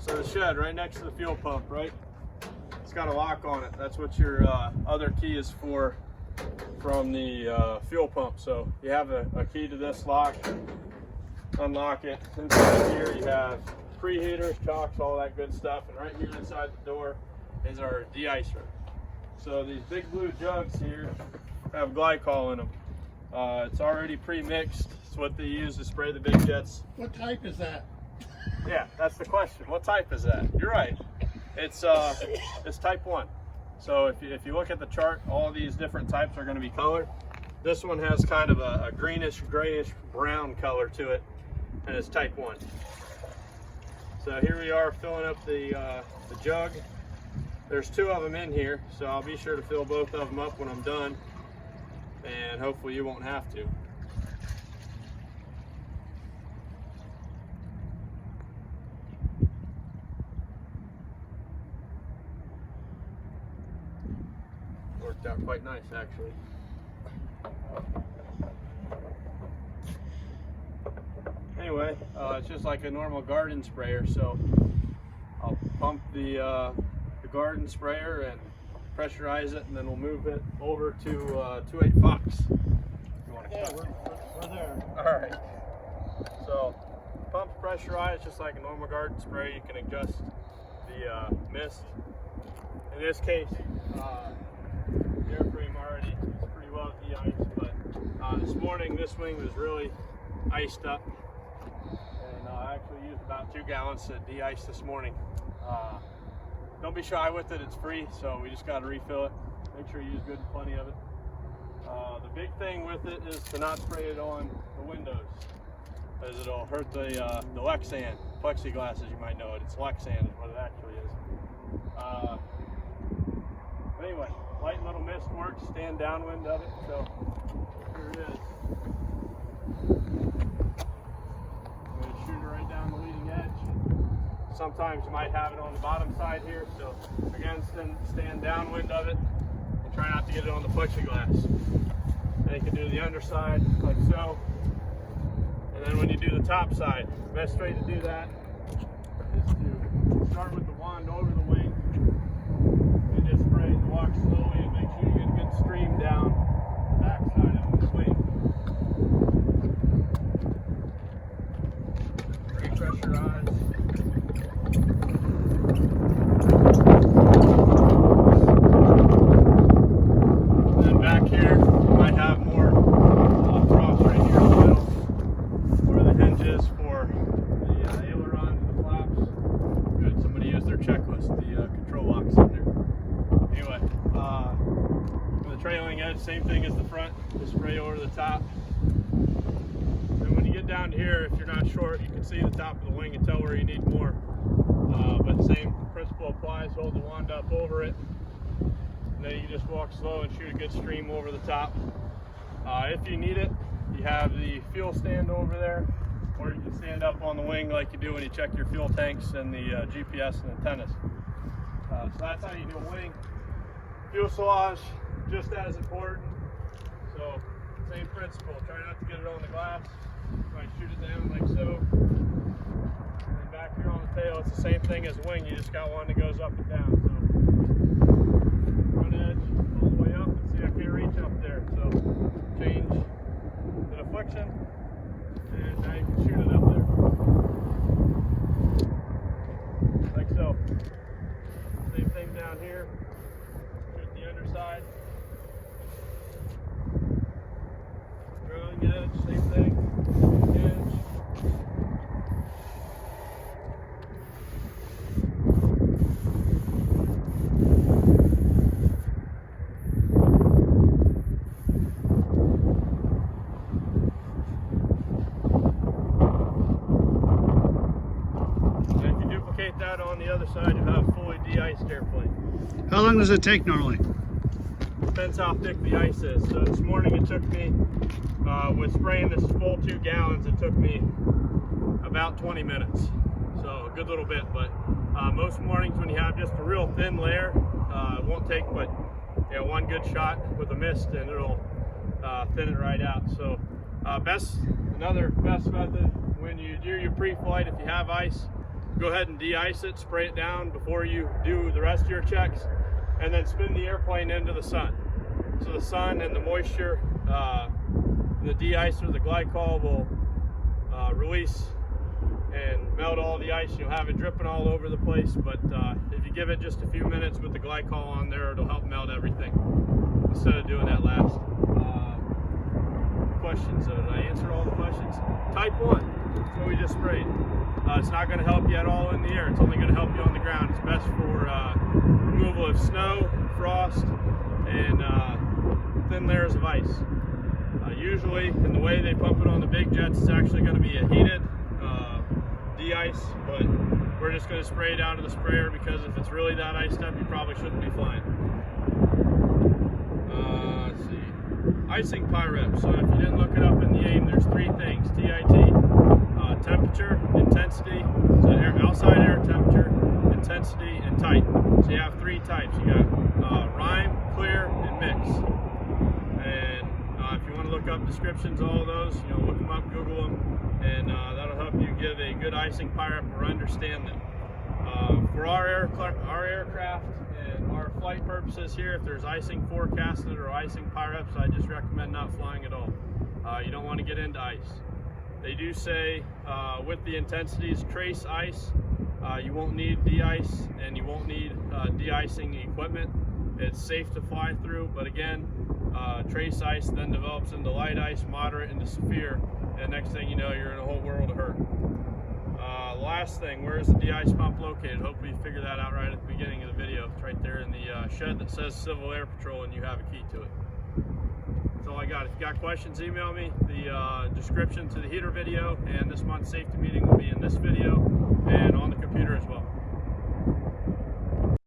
So the shed right next to the fuel pump, right? It's got a lock on it. That's what your other key is for from the fuel pump. So you have a key to this lock. Unlock it. Inside here you have preheaters, chocks, all that good stuff. And right here inside the door is our deicer. So these big blue jugs here have glycol in them. It's already pre-mixed. It's what they use to spray the big jets. What type is that? Yeah, that's the question. What type is that? You're right. It's type 1. So if you look at the chart, all these different types are going to be colored. This one has kind of a greenish, grayish, brown color to it, and it's type 1. So here we are filling up the jug. There's 2 of them in here, so I'll be sure to fill both of them up when I'm done, and hopefully you won't have to. Worked out quite nice, actually. Anyway, it's just like a normal garden sprayer, so I'll pump the garden sprayer and pressurize it, and then we'll move it over to 28 Fox. You want to We're there. All right. So pump pressurized just like a normal garden sprayer. You can adjust the mist. In this case, the airframe already is pretty well de-iced, but this morning this wing was really iced up, and I actually used about 2 gallons to de-ice this morning. Don't be shy with it, it's free, so we just got to refill it. Make sure you use good and plenty of it. The big thing with it is to not spray it on the windows, as it'll hurt the Lexan plexiglass, as you might know it. It's Lexan is what it actually is. Anyway, light little mist works, stand downwind of it, so here it is. I'm going to shoot it right down the leading edge. Sometimes you might have it on the bottom side here, so again, stand downwind of it and try not to get it on the plexiglass. Then you can do the underside like so, and then when you do the top side, the best way to do that is to start with the wand over the wing and just spray and walk slowly and make sure you get a good stream down the back side of the wing. Repressurize. Same thing as the front, just spray over the top. And when you get down here, if you're not short, you can see the top of the wing and tell where you need more. But the same principle applies. Hold the wand up over it, and then you can just walk slow and shoot a good stream over the top. If you need it, you have the fuel stand over there, or you can stand up on the wing like you do when you check your fuel tanks and the GPS and antennas. So that's how you do a wing. Fuselage, just as important. So same principle, try not to get it on the glass. Try to shoot it down like so. And then back here on the tail, it's the same thing as wing, you just got one that goes up and down. So front edge all the way up, and see I can't reach up there. So change the deflection, and now you can shoot it up there. Like so. Same thing down here. Shoot the underside. Drilling edge, same thing. Edge. And if you duplicate that on the other side, you'll have a fully de-iced airplane. How long does it take normally? Depends how thick the ice is. So this morning it took me, with spraying this full 2 gallons, it took me about 20 minutes. So a good little bit, but most mornings when you have just a real thin layer, it won't take but one good shot with a mist and it'll thin it right out. So another best method when you do your pre-flight, if you have ice, go ahead and de-ice it, spray it down before you do the rest of your checks, and then spin the airplane into the sun. So the sun and the moisture, the de-icer, the glycol will release and melt all the ice. You'll have it dripping all over the place, but if you give it just a few minutes with the glycol on there, it'll help melt everything instead of doing that last. Questions, did I answer all the questions? Type 1, that's what we just sprayed. It's not going to help you at all in the air. It's only going to help you on the ground. It's best for removal of snow, frost, and thin layers of ice. Usually, in the way they pump it on the big jets, it's actually going to be a heated de-ice, but we're just going to spray it out of the sprayer because if it's really that iced up, you probably shouldn't be flying. Let's see. Icing PIREP. So if you didn't look it up in the AIM, there's 3 things. TIT. Temperature, intensity, so outside air temperature, intensity, and tight. So you have 3 types. You got rime, clear, and mix. And if you want to look up descriptions of all of those, look them up, Google them, and that'll help you give a good icing PIREP or understand them. For our aircraft and our flight purposes here, if there's icing forecasted or icing PIREPs, I just recommend not flying at all. You don't want to get into ice. They do say with the intensities, trace ice, you won't need de-ice and you won't need de-icing equipment. It's safe to fly through, but again, trace ice then develops into light ice, moderate, into severe, and next thing you know, you're in a whole world of hurt. Last thing, where is the de-ice pump located? Hopefully you figured that out right at the beginning of the video. It's right there in the shed that says Civil Air Patrol, and you have a key to it. That's all I got. If you got questions, email me. The description to the heater video and this month's safety meeting will be in this video and on the computer as well.